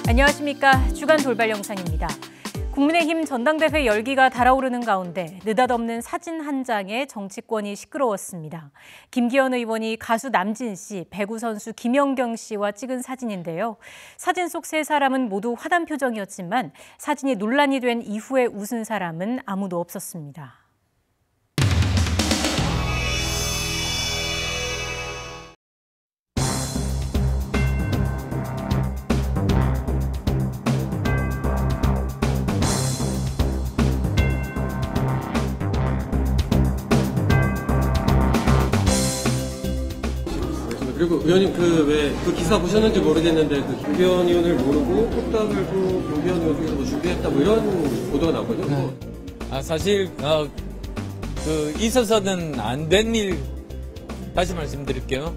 안녕하십니까. 주간 돌발 영상입니다. 국민의힘 전당대회 열기가 달아오르는 가운데 느닷없는 사진 한 장에 정치권이 시끄러웠습니다. 김기현 의원이 가수 남진 씨, 배구 선수 김연경 씨와 찍은 사진인데요. 사진 속 세 사람은 모두 화단 표정이었지만 사진이 논란이 된 이후에 웃은 사람은 아무도 없었습니다. 그리고 의원님 그 기사 보셨는지 모르겠는데 그 김기현 의원을 모르고 꽃다발 김기현 의원 쪽에서 준비했다 뭐 이런 보도가 나왔거든요. 사실 있어서는 안 된 일 다시 말씀드릴게요.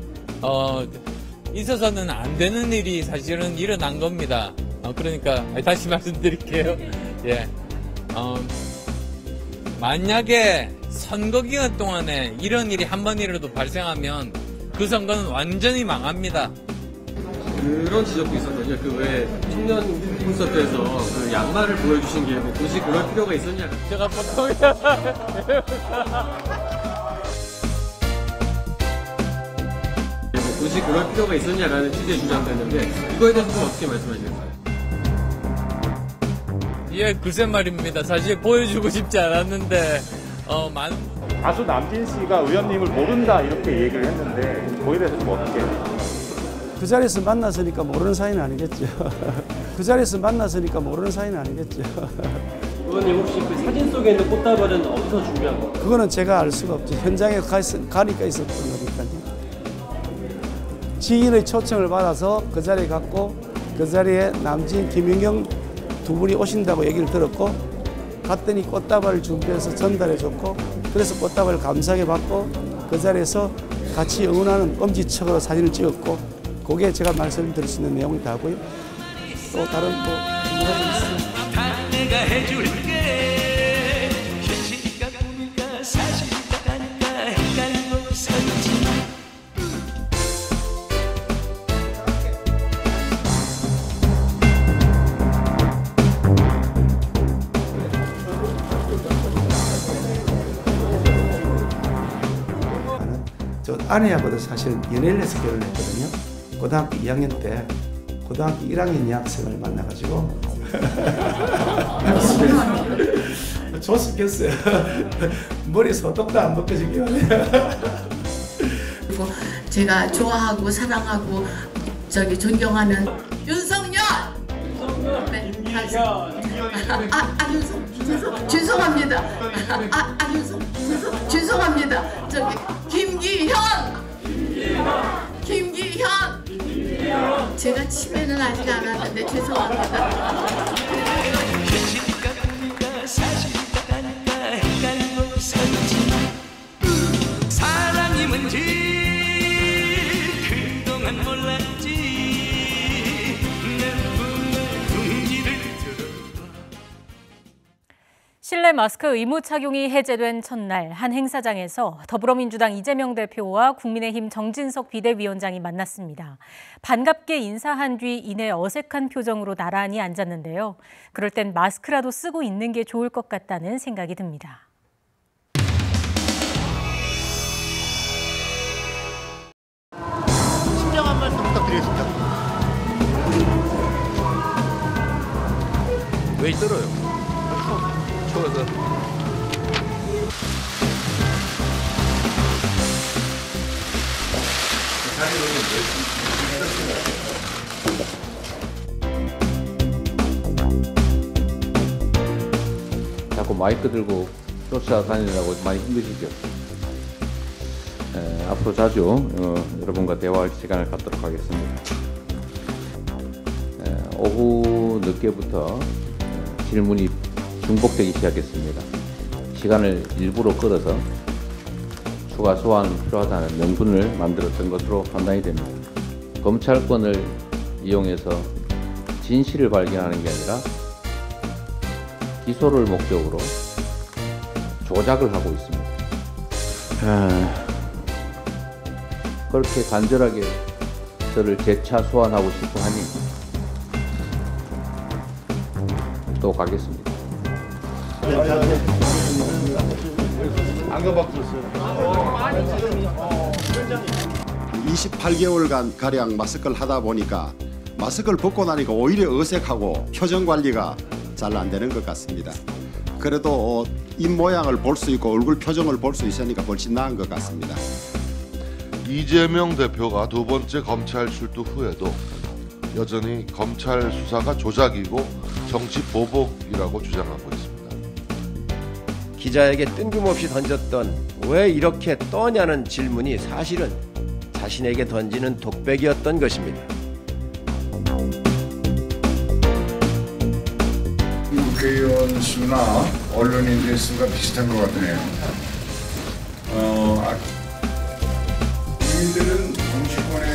있어서는 안 되는 일이 사실은 일어난 겁니다. 그러니까 다시 말씀드릴게요. 예. 만약에 선거 기간 동안에 이런 일이 한 번이라도 발생하면 그 선거는 완전히 망합니다. 그런 지적도 있었거든요. 그 왜 청년 콘서트에서 그 양말을 보여주신 게 뭐 굳이 그럴 필요가 있었냐. 제가 보통 굳이 그럴 필요가 있었냐라는 취지의 주장도 했는데 이거에 대해서 좀 어떻게 말씀하시겠어요? 예, 글쎄 말입니다. 사실 보여주고 싶지 않았는데 많은 가수 남진 씨가 의원님을 모른다 이렇게 얘기를 했는데 거기에 대해서 좀 어떻게 해요? 그 자리에서 만났으니까 모르는 사이는 아니겠죠. 그 자리에서 만났으니까 모르는 사이는 아니겠죠. 의원님 혹시 그 사진 속에 있는 꽃다발은 어디서 준비한 거예요? 그거는 제가 알 수가 없죠. 현장에 가니까 있었던 거니까요. 지인의 초청을 받아서 그 자리에 갔고 그 자리에 남진, 김연경 두 분이 오신다고 얘기를 들었고 갔더니 꽃다발을 준비해서 전달해줬고 그래서 꽃다발을 감사하게 받고 그 자리에서 같이 응원하는 엄지척으로 사진을 찍었고 그게 제가 말씀드릴 수 있는 내용이 다고요. 또 다른 뭐 뭐가 좀 있어요. 내가 해줄게 현실일까 꿈일까 사실일까 아닐까 헷갈리고 살지. 저 아내하고도 사실 연애를 해서 결혼했거든요. 고등학교 2학년 때 고등학교 1학년 여학생을 만나가지고 좋습겠어요. 머리 소독도 안 벗겨지게 하네요. 그리고 제가 좋아하고 사랑하고 존경하는 윤석열. 네, 죄송합니다. 죄송합니다. 김기현. 제가 치매는 아직 안 왔는데 죄송합니다. 현실일까 꿈일까 사실일까 아닐까 헷갈리고 살지. 사랑이 뭔지 그동안 몰랐지. 내 품에 둥지를 들어봐. 실내 마스크 의무 착용이 해제된 첫날 한 행사장에서 더불어민주당 이재명 대표와 국민의힘 정진석 비대위원장이 만났습니다. 반갑게 인사한 뒤 이내 어색한 표정으로 나란히 앉았는데요. 그럴 땐 마스크라도 쓰고 있는 게 좋을 것 같다는 생각이 듭니다. 신명한 말씀 부탁드리겠습니다. 왜 떨어요? 추워서. 자꾸 마이크 들고 쫓아다니느라고 많이 힘드시죠? 앞으로 자주 여러분과 대화할 시간을 갖도록 하겠습니다. 오후 늦게부터 질문이 중복되기 시작했습니다. 시간을 일부러 끌어서 추가 소환 필요하다는 명분을 만들었던 것으로 판단이 됩니다. 검찰권을 이용해서 진실을 발견하는 게 아니라 기소를 목적으로 조작을 하고 있습니다. 그렇게 간절하게 저를 재차 소환하고 싶어 하니 또 가겠습니다. 28개월간 가량 마스크를 하다 보니까 마스크를 벗고 나니까 오히려 어색하고 표정 관리가 잘 안 되는 것 같습니다. 그래도 입 모양을 볼 수 있고 얼굴 표정을 볼 수 있으니까 훨씬 나은 것 같습니다. 이재명 대표가 두 번째 검찰 출두 후에도 여전히 검찰 수사가 조작이고 정치 보복이라고 주장하고 있습니다. 기자에게 뜬금없이 던졌던 왜 이렇게 떠냐는 질문이 사실은 자신에게 던지는 독백이었던 것입니다. 국회의원 수나 언론인들 수가 비슷한 것 같네요. 국민들은 정치권에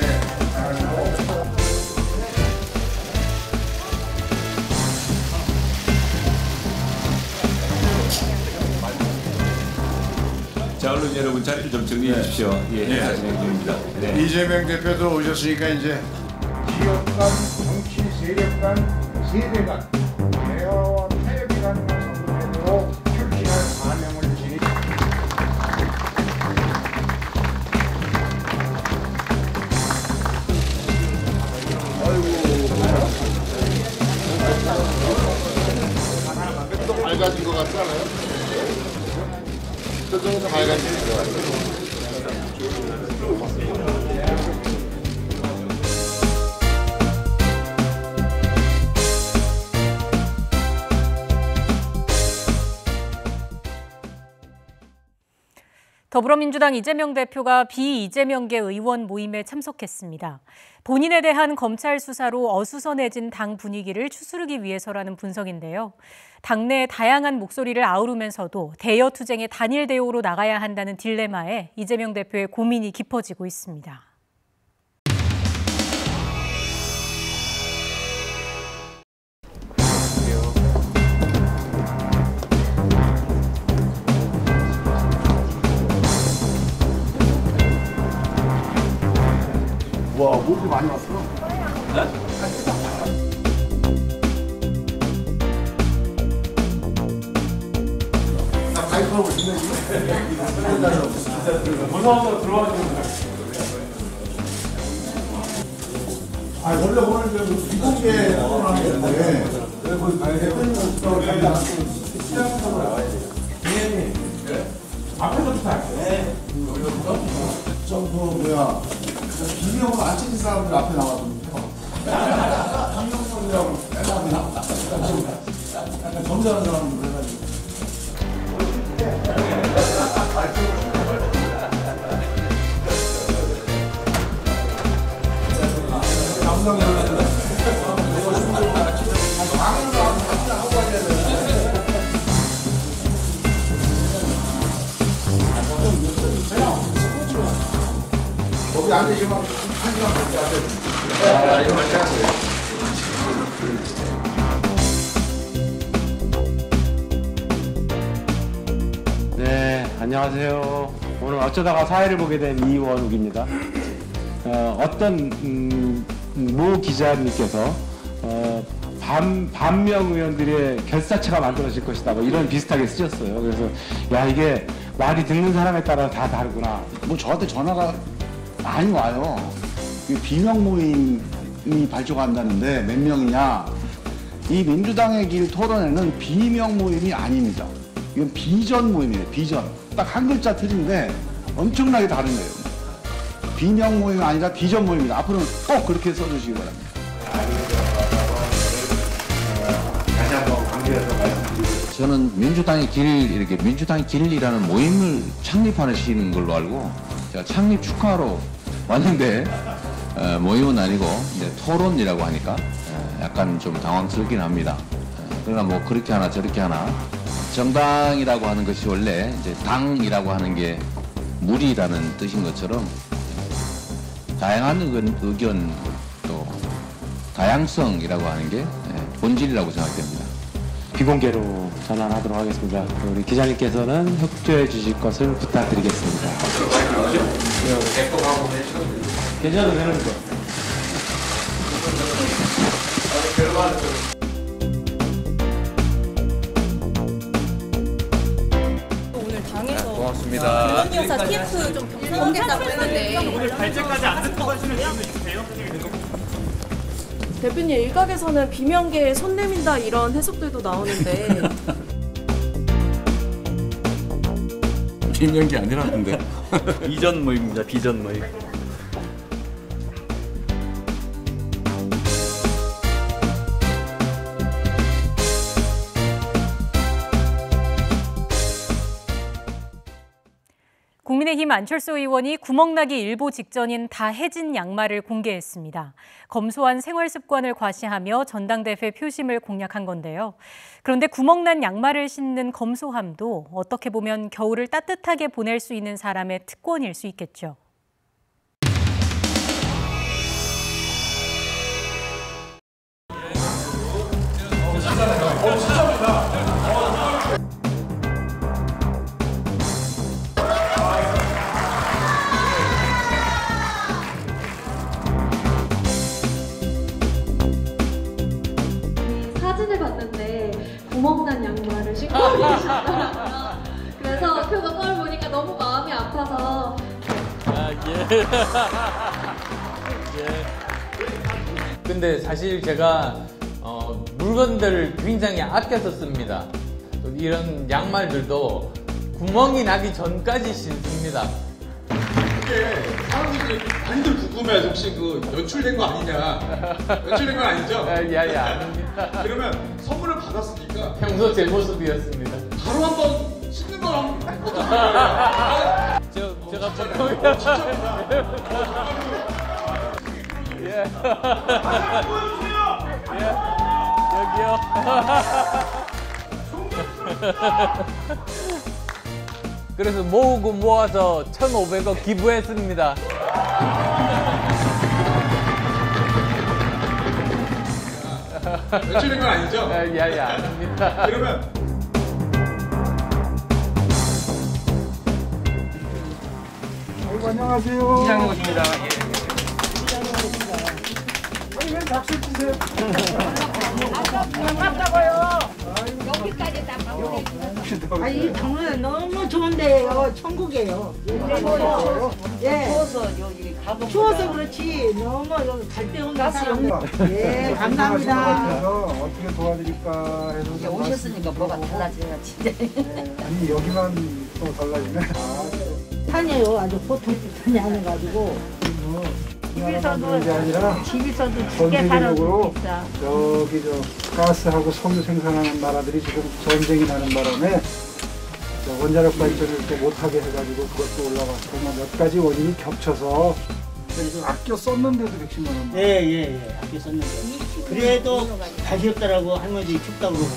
자, 언론 여러분 자리를 좀 정리해 주십시오. 진행중입니다. 네. 이재명 대표도 오셨으니까 이제 지역 간, 정치 세력 간, 세대 간 대화와 타협이 가능한 선거제도로 출시할 사명을 지니. 또 밝아진 것 같지 않아요? 표정이 더 밝아진 것 같아요. 더불어민주당 이재명 대표가 비이재명계 의원 모임에 참석했습니다. 본인에 대한 검찰 수사로 어수선해진 당 분위기를 추스르기 위해서라는 분석인데요. 당내 다양한 목소리를 아우르면서도 대여 투쟁의 단일 대우로 나가야 한다는 딜레마에 이재명 대표의 고민이 깊어지고 있습니다. 와, 물이 많이 왔어. 가입하고 있네. 무서워서 들어와주는 원래 오늘 비공개 토론하는데 대표님부터 앞에서부터 할게. 김영호 안 찍힌 사람들 앞에 나와서 해봐. 김영호이라고 맨 앞에 나와. 약간 점잖은 사람들 해가지고. 거기 앉으시면 한 시간밖에 안 돼요. 이거 맞지? 네, 안녕하세요. 오늘 어쩌다가 사회를 보게 된 이원욱입니다. 어떤 모 기자님께서 반명 의원들의 결사체가 만들어질 것이다, 뭐 이런 비슷하게 쓰셨어요. 그래서 야, 이게 말이 듣는 사람에 따라 다 다르구나. 뭐 저한테 전화가 많이 와요. 비명 모임이 발족한다는데 몇 명이냐. 이 민주당의 길 토론회는 비명 모임이 아닙니다. 이건 비전 모임이에요. 비전. 딱 한 글자 틀린데 엄청나게 다른 거예요. 비명 모임이 아니라 비전 모임입니다. 앞으로는 꼭 그렇게 써주시기 바랍니다. 다시 한번 강조해서 말씀드리겠습니다. 저는 민주당의 길이라는 모임을 창립하시는 걸로 알고 제가 창립 축하하러 왔는데 모임은 아니고 이제 토론이라고 하니까 약간 좀 당황스럽긴 합니다. 그러나 뭐 그렇게 하나 저렇게 하나 정당이라고 하는 것이 원래 이제 당이라고 하는 게 무리라는 뜻인 것처럼 다양한 의견 또 다양성이라고 하는 게 본질이라고 생각됩니다. 비공개로 전환하도록 하겠습니다. 우리 기자님께서는 협조해 주실 것을 부탁드리겠습니다. 괜찮아도 되는 거. CF 좀 공개했다고 했는데 오늘 발제까지 안 듣고 가시는 이유는 있으세요? 대표님 일각에서는 비명계에 손 내민다 이런 해석들도 나오는데 비명계 아니라는데. 비전 모임입니다. 비전 모임. 국민의힘 안철수 의원이 구멍나기 일보 직전인 다 해진 양말을 공개했습니다. 검소한 생활 습관을 과시하며 전당대회 표심을 공략한 건데요. 그런데 구멍난 양말을 신는 검소함도 어떻게 보면 겨울을 따뜻하게 보낼 수 있는 사람의 특권일 수 있겠죠. 사진을 봤는데 구멍난 양말을 신고 계시더라고요. 그래서 그 걸 보니까 너무 마음이 아파서. 근데 사실 제가 물건들을 굉장히 아껴서 씁니다. 이런 양말들도 구멍이 나기 전까지 신습니다. 사람들이 많이들 궁금해요. 혹시 그 연출된 거 아니냐? 연출된 건 아니죠? 아닙니다. 그러면 선물을 받았으니까 평소 제 모습이었습니다. 바로 한번 씻는 거랑 제가 여기요. 그래서 모으고 모아서 1,500원 기부했습니다. 연출된 건 아니죠? 아닙니다. 그러면 안녕하세요. 이장님 오십니다. 왜 박수 치세요? 반갑다고요. 여기까지 다 방문해. 아니 정말 너무 좋은데요. 천국이에요. 예. 추워서 여기 가고. 추워서 그렇지. 너무 여기 갈데 없는 사람. 예, 감사합니다. 어떻게 도와드릴까 해서 이제 오셨으니까 뭐가 달라져요, 진짜. 아니 여기만 또 달라지네. 산이에요. 아주 보통 산이 아니가지고. 집에서도 게 아니라 집에서도 전 세계적으로 있어. 저기 가스하고 석유 생산하는 나라들이 지금 전쟁이 나는 바람에 원자력 발전을 이렇게 못하게 해가지고 그것도 올라갔고 몇 가지 원인이 겹쳐서 그래서 아껴 썼는데도 110만 원. 예, 아껴 썼는데. 그래도 다시 없다라고 할머니 춥다고 그러고.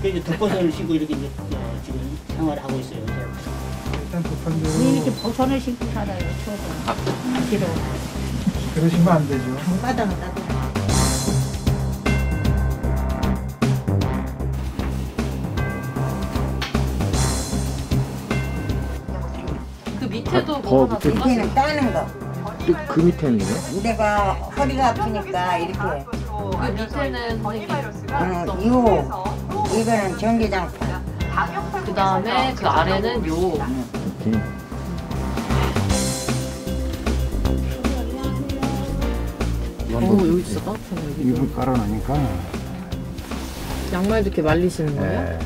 그래서 덮어서를 신고 이렇게 이제 지금 생활을 하고 있어요. 일단 급한 대로 이렇게 버선을 신고 살아요. 추워서. 안 싫어. 그러시면 안 되죠. 바닥은 따뜻해. 그 밑에도 뭐가 밑에는 따는 거. 그 밑에는요? 내가 허리가 아프니까 이렇게. 그 밑에는 이거는 전기장판. 그 다음에 그 아래는 요. 여기 진짜 따뜻하네. 이불 깔아놓으니까. 양말도 이렇게 말리시는 거예요?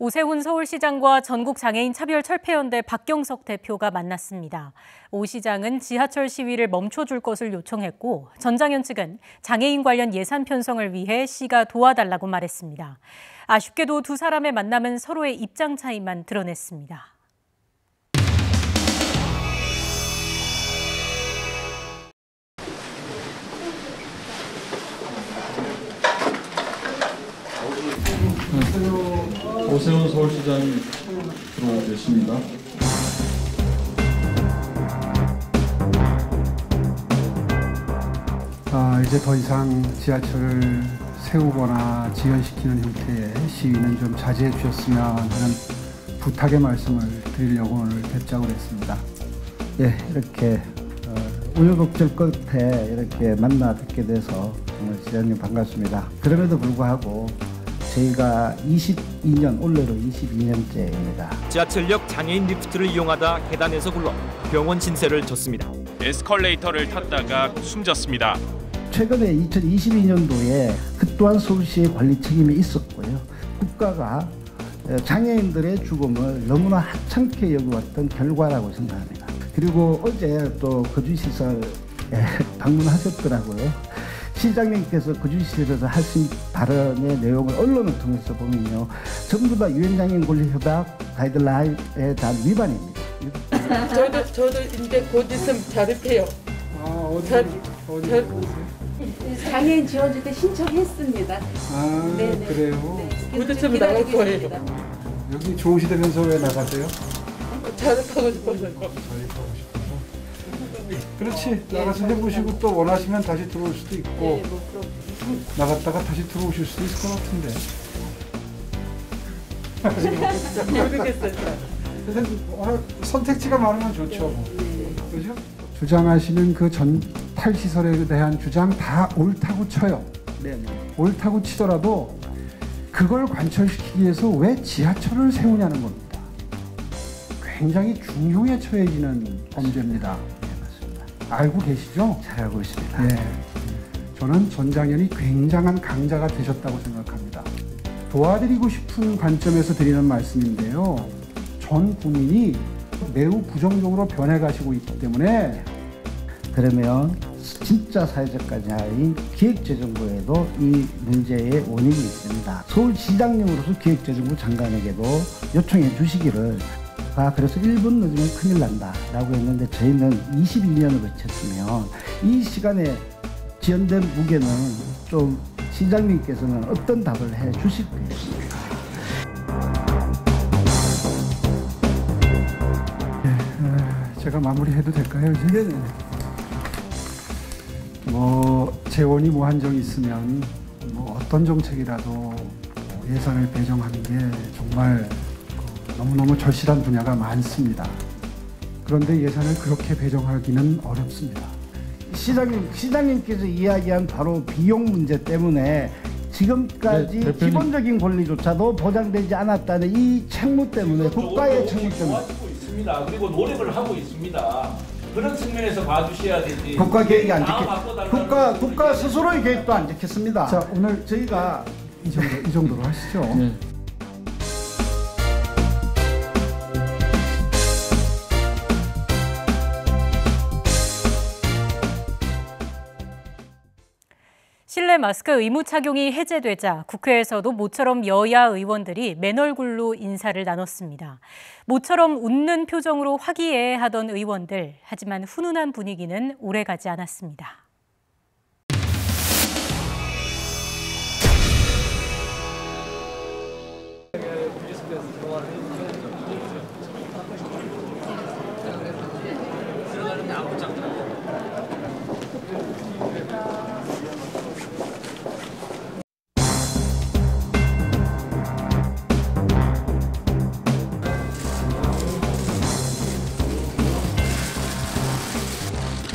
오세훈 서울시장과 전국장애인 차별철폐연대 박경석 대표가 만났습니다. 오 시장은 지하철 시위를 멈춰줄 것을 요청했고 전장현 측은 장애인 관련 예산 편성을 위해 시가 도와달라고 말했습니다. 아쉽게도 두 사람의 만남은 서로의 입장 차이만 드러냈습니다. 오세훈 서울시장이 들어오고 계십니다. 이제 더 이상 지하철을 세우거나 지연시키는 형태의 시위는 좀 자제해 주셨으면 하는 부탁의 말씀을 드리려고 오늘 개장을 했습니다. 예, 이렇게 우여곡절 끝에 이렇게 만나 뵙게 돼서 정말 시장님 반갑습니다. 그럼에도 불구하고 저희가 22년, 올해로 22년째입니다. 지하철역 장애인 리프트를 이용하다 계단에서 굴러 병원 신세를 졌습니다. 에스컬레이터를 탔다가 숨졌습니다. 최근에 2022년도에 그 또한 서울시의 관리 책임이 있었고요. 국가가 장애인들의 죽음을 너무나 하찮게 여겨왔던 결과라고 생각합니다. 그리고 어제 또 거주시설에 방문하셨더라고요. 시장님께서 거주시설에서 하신 발언의 내용을 언론을 통해서 보면요, 전부 다 유엔장애인 권리협약 가이드라인에 대한 위반입니다. 저도 이제 곧 있으면 자립해요. 장애인 지원줄 때 신청했습니다. 아, 네네. 그래요? 곧 있으면 나갈 거예요. 여기 좋으시다면서 왜 나가세요? 자립하고 싶어서. 자립하고 싶어서. 그렇지. 나가서 해보시고 또 원하시면 다시 들어올 수도 있고, 나갔다가 다시 들어오실 수도 있을 것 같은데. 모르겠어요. 선택지가 많으면 좋죠. 그죠? 주장하시는 그 전탈 시설에 대한 주장 다 옳다고 쳐요. 네네. 옳다고 치더라도 그걸 관철시키기 위해서 왜 지하철을 세우냐는 겁니다. 굉장히 중형에 처해지는 범죄입니다. 네, 맞습니다. 알고 계시죠? 잘 알고 있습니다. 네. 저는 전장현이 굉장한 강자가 되셨다고 생각합니다. 도와드리고 싶은 관점에서 드리는 말씀인데요. 전 국민이 매우 부정적으로 변해가시고 있기 때문에, 그러면 진짜 사회적 가장인 기획재정부에도 이 문제의 원인이 있습니다. 서울시장님으로서 기획재정부 장관에게도 요청해 주시기를, 그래서 1분 늦으면 큰일 난다 라고 했는데, 저희는 22년을 거쳤으면 이 시간에 지연된 무게는 좀 시장님께서는 어떤 답을 해 주실 거예요? 제가 마무리해도 될까요, 이제? 네. 재원이 무한정 있으면 어떤 정책이라도 예산을 배정하는 게 정말 너무너무 절실한 분야가 많습니다. 그런데 예산을 그렇게 배정하기는 어렵습니다. 시장님께서 이야기한 바로 비용 문제 때문에 지금까지 네, 기본적인 권리조차도 보장되지 않았다는 이 책무 때문에, 국가의 책무 때문에. 그리고 노력을 하고 있습니다. 그런 측면에서 봐주셔야 되지. 국가 계획이 안 지켰. 국가 스스로의 계획도 안 지켰습니다. 자, 오늘 저희가 이 정도로 하시죠. 네. 실내 마스크 의무 착용이 해제되자 국회에서도 모처럼 여야 의원들이 맨얼굴로 인사를 나눴습니다. 모처럼 웃는 표정으로 화기애애하던 의원들, 하지만 훈훈한 분위기는 오래가지 않았습니다.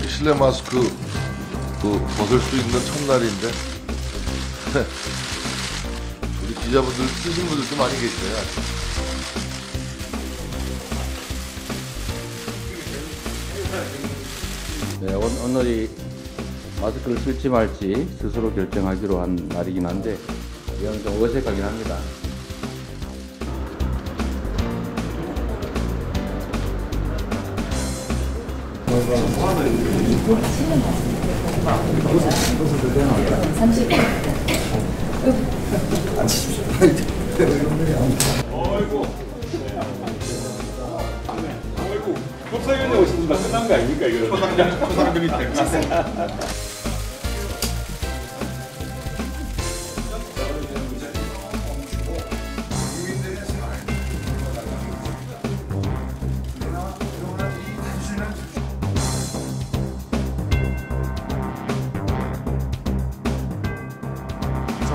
실내 마스크 벗을 수 있는 첫날인데 우리 기자분들 쓰신 분들도 많이 계시네요. 네, 오늘이 마스크를 쓸지 말지 스스로 결정하기로 한 날이긴 한데 이건 좀 어색하긴 합니다. 어이구, 국사위원회 오시니까 끝난 거 아닙니까 이거? 초상병이 됐나?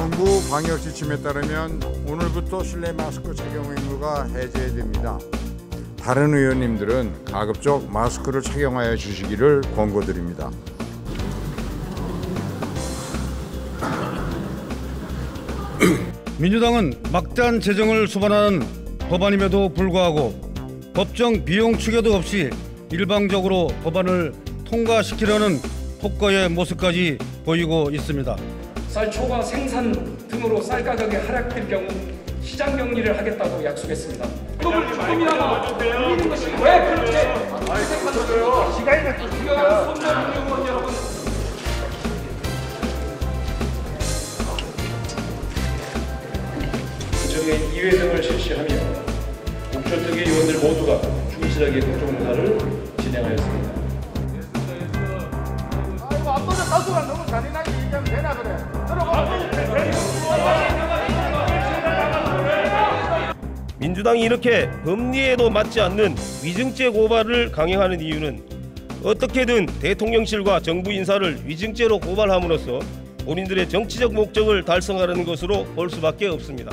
정부 방역 지침에 따르면 오늘부터 실내 마스크 착용 의무가 해제됩니다. 다른 의원님들은 가급적 마스크를 착용하여 주시기를 권고드립니다. 민주당은 막대한 재정을 수반하는 법안임에도 불구하고 법정 비용 추계도 없이 일방적으로 법안을 통과시키려는 폭거의 모습까지 보이고 있습니다. 쌀 초과 생산 등으로 쌀 가격이 하락될 경우 시장 격리를 하겠다고 약속했습니다. 이걸 조금이나마 올리는 것이 왜 그렇게 생각하세요? 시간이 바뀌었습니다. 손정용 여러분. 구청의 2회 등을 실시하며 옥천특위 의원들 모두가 충실하게 국정농사를 진행하였습니다. 앞으로 가수가 너무 잔인하게 얘기하면 되나 그래. 민주당이 이렇게 법리에도 맞지 않는 위증죄 고발을 강행하는 이유는 어떻게든 대통령실과 정부 인사를 위증죄로 고발함으로써 본인들의 정치적 목적을 달성하려는 것으로 볼 수밖에 없습니다.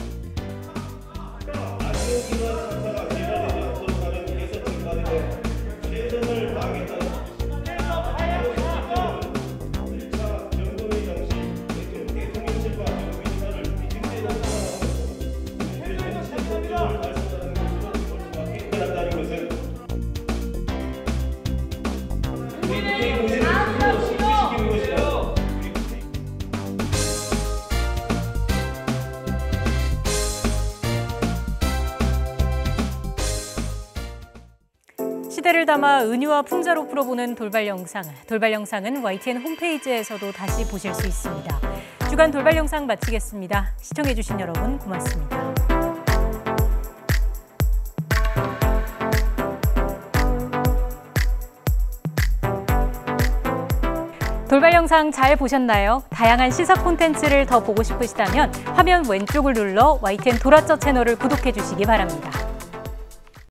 시대를 담아 은유와 풍자로 풀어보는 돌발 영상. 돌발 영상은 YTN 홈페이지에서도 다시 보실 수 있습니다. 주간 돌발 영상 마치겠습니다. 시청해주신 여러분 고맙습니다. 돌발 영상 잘 보셨나요? 다양한 시사 콘텐츠를 더 보고 싶으시다면 화면 왼쪽을 눌러 YTN 돌아쩌 채널을 구독해 주시기 바랍니다.